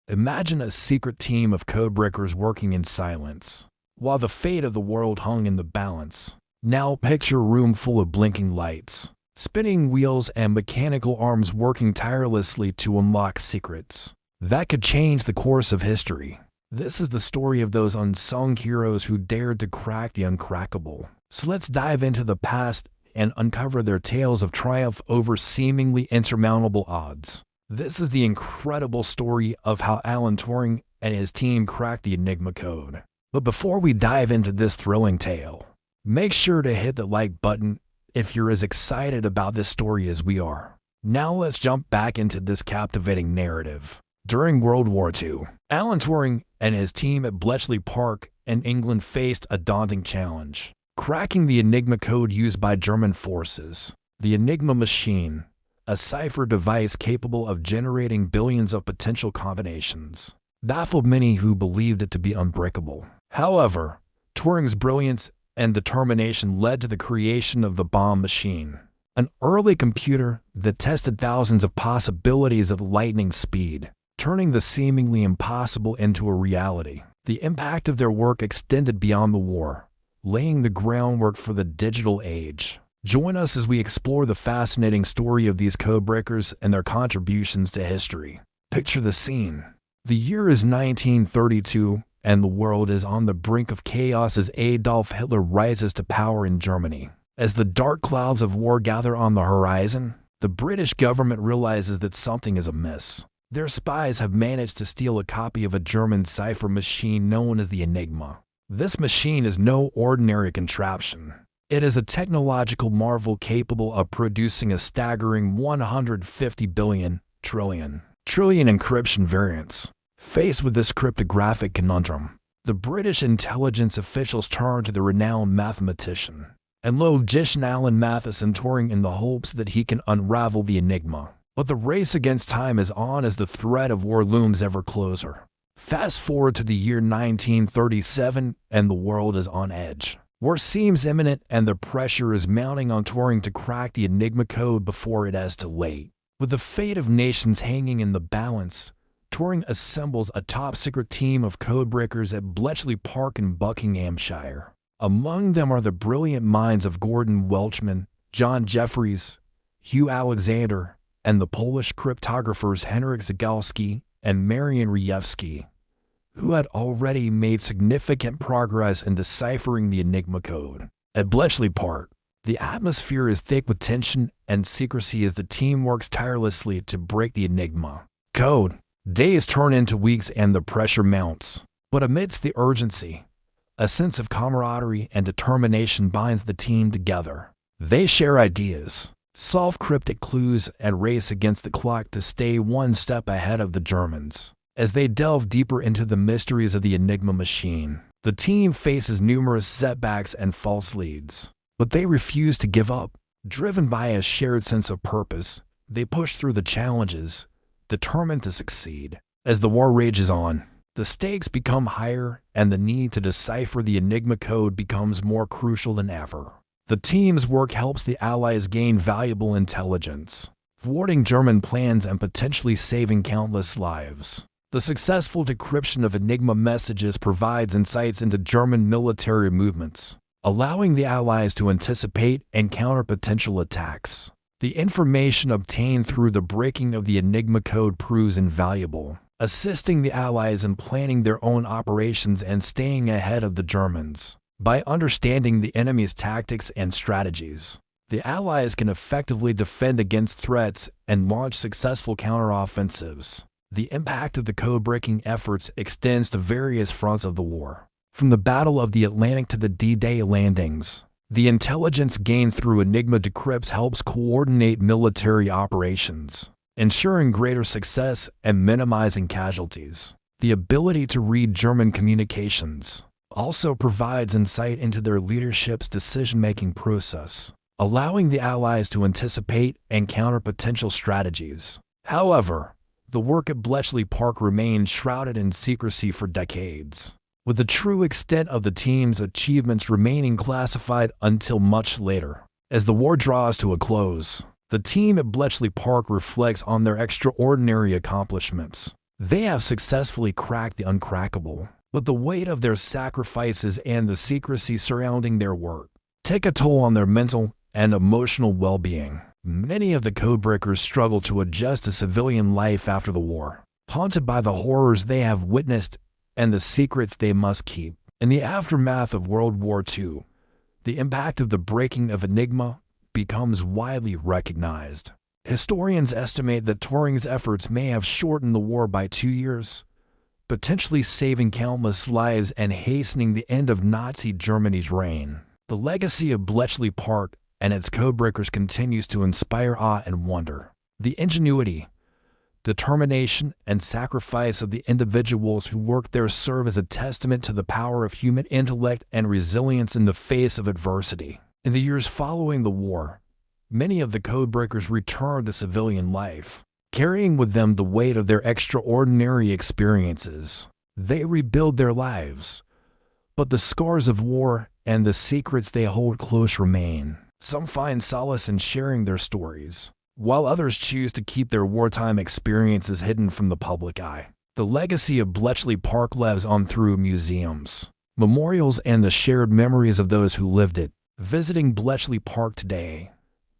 Imagine a secret team of codebreakers working in silence, while the fate of the world hung in the balance. Now picture a room full of blinking lights, spinning wheels, and mechanical arms working tirelessly to unlock secrets that could change the course of history. This is the story of those unsung heroes who dared to crack the uncrackable. So let's dive into the past and uncover their tales of triumph over seemingly insurmountable odds. This is the incredible story of how Alan Turing and his team cracked the Enigma code. But before we dive into this thrilling tale, make sure to hit the like button if you're as excited about this story as we are. Now let's jump back into this captivating narrative. During World War II, Alan Turing and his team at Bletchley Park in England faced a daunting challenge: cracking the Enigma code used by German forces. The Enigma machine, a cipher device capable of generating billions of potential combinations, baffled many who believed it to be unbreakable. However, Turing's brilliance and determination led to the creation of the bomb machine, an early computer that tested thousands of possibilities at lightning speed, turning the seemingly impossible into a reality. The impact of their work extended beyond the war, laying the groundwork for the digital age. Join us as we explore the fascinating story of these codebreakers and their contributions to history. Picture the scene. The year is 1932, and the world is on the brink of chaos as Adolf Hitler rises to power in Germany. As the dark clouds of war gather on the horizon, the British government realizes that something is amiss. Their spies have managed to steal a copy of a German cipher machine known as the Enigma. This machine is no ordinary contraption. It is a technological marvel capable of producing a staggering 150 billion trillion encryption variants. Faced with this cryptographic conundrum, the British intelligence officials turned to the renowned mathematician and logician Alan Matheson Turing in the hopes that he can unravel the Enigma. But the race against time is on as the threat of war looms ever closer. Fast forward to the year 1937, and the world is on edge. War seems imminent, and the pressure is mounting on Turing to crack the Enigma code before it is too late. With the fate of nations hanging in the balance, Turing assembles a top-secret team of codebreakers at Bletchley Park in Buckinghamshire. Among them are the brilliant minds of Gordon Welchman, John Jeffries, Hugh Alexander, and the Polish cryptographers Henryk Zagalski and Marian Rejewski, who had already made significant progress in deciphering the Enigma code. At Bletchley Park, the atmosphere is thick with tension and secrecy as the team works tirelessly to break the Enigma code. Days turn into weeks and the pressure mounts. But amidst the urgency, a sense of camaraderie and determination binds the team together. They share ideas, solve cryptic clues, and race against the clock to stay one step ahead of the Germans. As they delve deeper into the mysteries of the Enigma machine, the team faces numerous setbacks and false leads. But they refuse to give up. Driven by a shared sense of purpose, they push through the challenges, determined to succeed. As the war rages on, the stakes become higher, and the need to decipher the Enigma code becomes more crucial than ever. The team's work helps the Allies gain valuable intelligence, thwarting German plans and potentially saving countless lives. The successful decryption of Enigma messages provides insights into German military movements, allowing the Allies to anticipate and counter potential attacks. The information obtained through the breaking of the Enigma code proves invaluable, assisting the Allies in planning their own operations and staying ahead of the Germans. By understanding the enemy's tactics and strategies, the Allies can effectively defend against threats and launch successful counteroffensives. The impact of the code-breaking efforts extends to various fronts of the war. From the Battle of the Atlantic to the D-Day landings, the intelligence gained through Enigma decrypts helps coordinate military operations, ensuring greater success and minimizing casualties. The ability to read German communications also provides insight into their leadership's decision-making process, allowing the Allies to anticipate and counter potential strategies. However, the work at Bletchley Park remained shrouded in secrecy for decades, with the true extent of the team's achievements remaining classified until much later. As the war draws to a close, the team at Bletchley Park reflects on their extraordinary accomplishments. They have successfully cracked the uncrackable, but the weight of their sacrifices and the secrecy surrounding their work take a toll on their mental and emotional well-being. Many of the codebreakers struggle to adjust to civilian life after the war, haunted by the horrors they have witnessed and the secrets they must keep. In the aftermath of World War II, the impact of the breaking of Enigma becomes widely recognized. Historians estimate that Turing's efforts may have shortened the war by 2 years, potentially saving countless lives and hastening the end of Nazi Germany's reign. The legacy of Bletchley Park and its codebreakers continues to inspire awe and wonder. The ingenuity, determination, and sacrifice of the individuals who worked there serve as a testament to the power of human intellect and resilience in the face of adversity. In the years following the war, many of the codebreakers returned to civilian life, carrying with them the weight of their extraordinary experiences. They rebuild their lives, but the scars of war and the secrets they hold close remain. Some find solace in sharing their stories, while others choose to keep their wartime experiences hidden from the public eye. The legacy of Bletchley Park lives on through museums, memorials, and the shared memories of those who lived it. Visiting Bletchley Park today,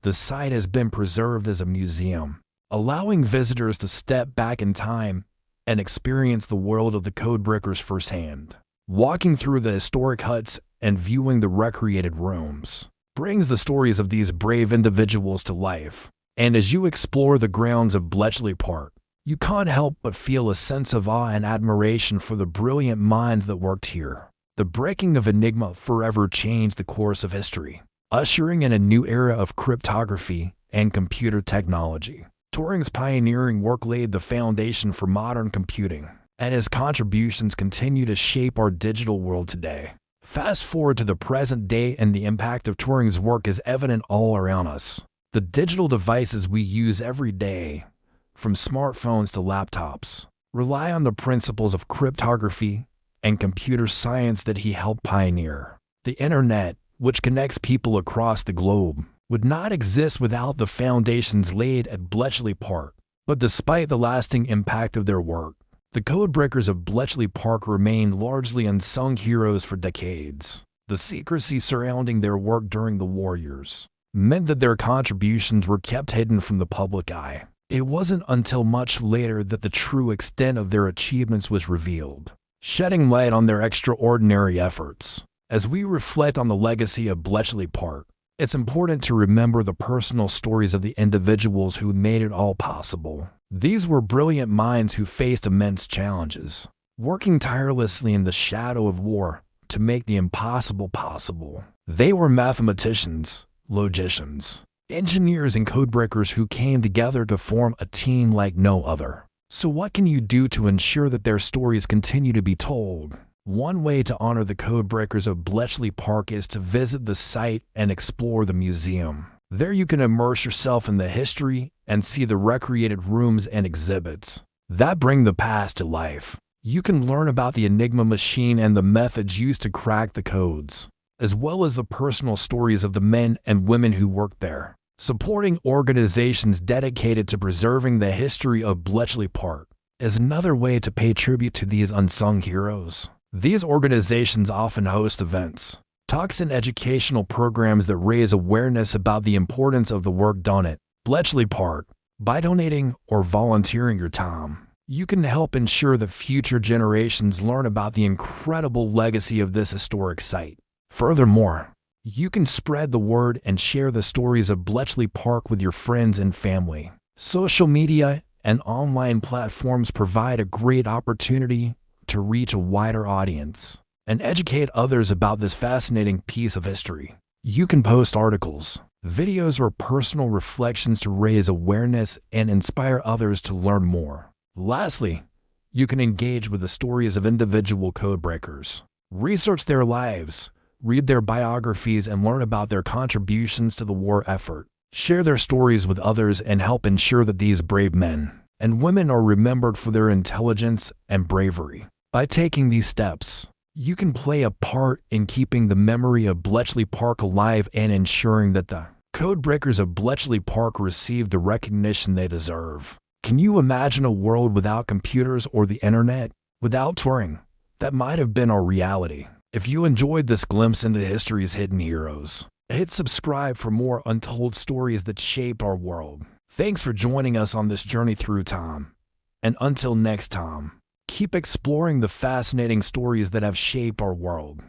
the site has been preserved as a museum, allowing visitors to step back in time and experience the world of the codebreakers firsthand. Walking through the historic huts and viewing the recreated rooms brings the stories of these brave individuals to life. And as you explore the grounds of Bletchley Park, you can't help but feel a sense of awe and admiration for the brilliant minds that worked here. The breaking of Enigma forever changed the course of history, ushering in a new era of cryptography and computer technology. Turing's pioneering work laid the foundation for modern computing, and his contributions continue to shape our digital world today. Fast forward to the present day, and the impact of Turing's work is evident all around us. The digital devices we use every day, from smartphones to laptops, rely on the principles of cryptography and computer science that he helped pioneer. The internet, which connects people across the globe, would not exist without the foundations laid at Bletchley Park. But despite the lasting impact of their work, the codebreakers of Bletchley Park remain largely unsung heroes for decades. The secrecy surrounding their work during the war years meant that their contributions were kept hidden from the public eye. It wasn't until much later that the true extent of their achievements was revealed, shedding light on their extraordinary efforts. As we reflect on the legacy of Bletchley Park, it's important to remember the personal stories of the individuals who made it all possible. These were brilliant minds who faced immense challenges, working tirelessly in the shadow of war to make the impossible possible. They were mathematicians, logicians, engineers, and codebreakers who came together to form a team like no other. So what can you do to ensure that their stories continue to be told? One way to honor the codebreakers of Bletchley Park is to visit the site and explore the museum. There you can immerse yourself in the history and see the recreated rooms and exhibits that bring the past to life. You can learn about the Enigma machine and the methods used to crack the codes, as well as the personal stories of the men and women who worked there. Supporting organizations dedicated to preserving the history of Bletchley Park is another way to pay tribute to these unsung heroes. These organizations often host events, talks, and educational programs that raise awareness about the importance of the work done at Bletchley Park. By donating or volunteering your time, you can help ensure that future generations learn about the incredible legacy of this historic site. Furthermore, you can spread the word and share the stories of Bletchley Park with your friends and family. Social media and online platforms provide a great opportunity to reach a wider audience and educate others about this fascinating piece of history. You can post articles, videos, or personal reflections to raise awareness and inspire others to learn more. Lastly, you can engage with the stories of individual codebreakers. Research their lives, read their biographies, and learn about their contributions to the war effort. Share their stories with others and help ensure that these brave men and women are remembered for their intelligence and bravery. By taking these steps, you can play a part in keeping the memory of Bletchley Park alive and ensuring that the codebreakers of Bletchley Park receive the recognition they deserve. Can you imagine a world without computers or the internet? Without Turing? That might have been our reality. If you enjoyed this glimpse into history's hidden heroes, hit subscribe for more untold stories that shaped our world. Thanks for joining us on this journey through time. And until next time, keep exploring the fascinating stories that have shaped our world.